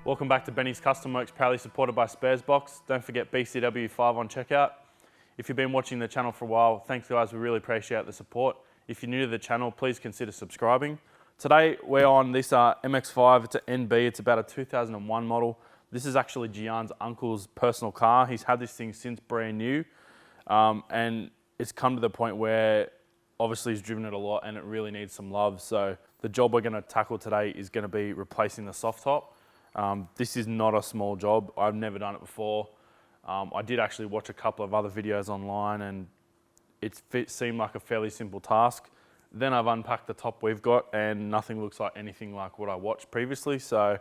Welcome back to Benny's Custom Works, proudly supported by Sparesbox. Don't forget BCW5 on checkout. If you've been watching the channel for a while, thanks guys, we really appreciate the support. If you're new to the channel, please consider subscribing. Today we're on this MX5, it's an NB, it's about a 2001 model. This is actually Gian's uncle's personal car. He's had this thing since brand new, and it's come to the point where obviously he's driven it a lot and it really needs some love. So the job we're gonna tackle today is gonna be replacing the soft top. This is not a small job. I've never done it before. I did actually watch a couple of other videos online and it seemed like a fairly simple task. Then I've unpacked the top we've got and nothing looks like anything like what I watched previously. So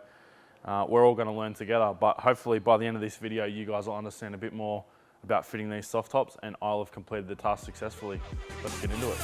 we're all gonna learn together, but hopefully by the end of this video, you guys will understand a bit more about fitting these soft tops and I'll have completed the task successfully. Let's get into it.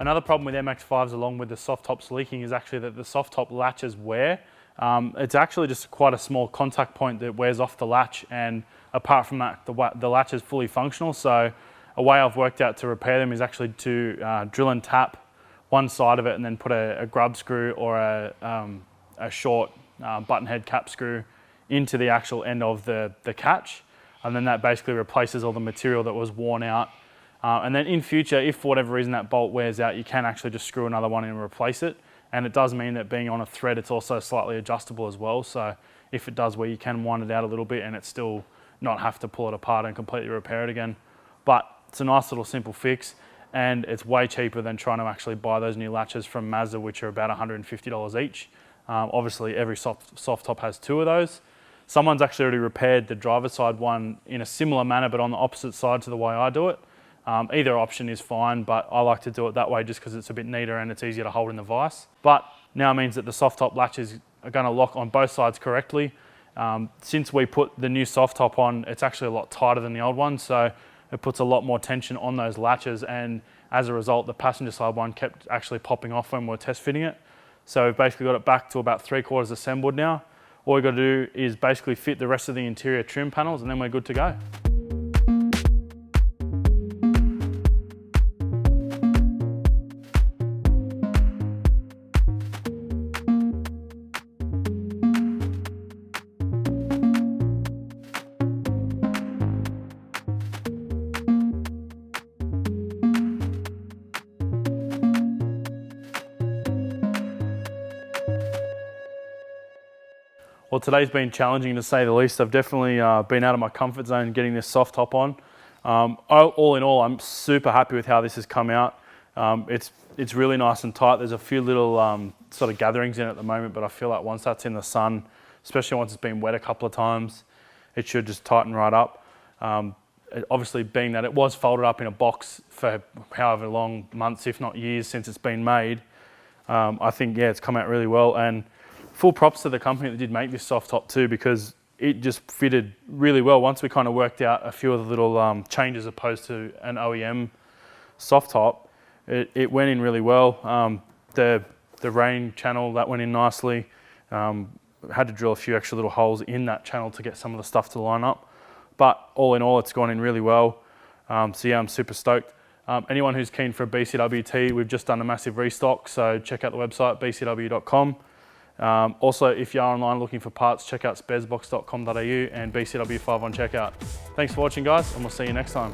Another problem with MX5s along with the soft tops leaking is actually that the soft top latches wear. It's actually just quite a small contact point that wears off the latch, and apart from that, the latch is fully functional. So a way I've worked out to repair them is actually to drill and tap one side of it and then put a grub screw or a short button head cap screw into the actual end of the catch. And then that basically replaces all the material that was worn out. And then in future, if for whatever reason that bolt wears out, you can actually just screw another one in and replace it. And it does mean that being on a thread, it's also slightly adjustable as well. So if it does wear, you can wind it out a little bit and it's still not have to pull it apart and completely repair it again. But it's a nice little simple fix, and it's way cheaper than trying to actually buy those new latches from Mazda, which are about $150 each. Obviously every soft top has 2 of those. Someone's actually already repaired the driver's side one in a similar manner, but on the opposite side to the way I do it. Either option is fine, but I like to do it that way just because it's a bit neater and it's easier to hold in the vise. But now means that the soft top latches are going to lock on both sides correctly. Since we put the new soft top on, it's actually a lot tighter than the old one, so it puts a lot more tension on those latches, and as a result, the passenger side one kept actually popping off when we were test fitting it. So we've basically got it back to about 3/4 assembled now. All we've got to do is basically fit the rest of the interior trim panels, and then we're good to go. Well, today's been challenging to say the least. I've definitely been out of my comfort zone getting this soft top on. All in all, I'm super happy with how this has come out. It's really nice and tight. There's a few little sort of gatherings in it at the moment, but I feel like once that's in the sun, especially once it's been wet a couple of times, it should just tighten right up. Obviously, being that it was folded up in a box for however long, months if not years since it's been made, I think, yeah, it's come out really well. And full props to the company that did make this soft top too, because it just fitted really well. Once we kind of worked out a few of the little changes opposed to an OEM soft top, it went in really well. The rain channel, that went in nicely. Had to drill a few extra little holes in that channel to get some of the stuff to line up. But all in all, it's gone in really well. So yeah, I'm super stoked. Anyone who's keen for a BCWT, we've just done a massive restock, so check out the website, bcw.com. Also, if you're online looking for parts, check out sparesbox.com.au and BCW5 on checkout. Thanks for watching, guys, and we'll see you next time.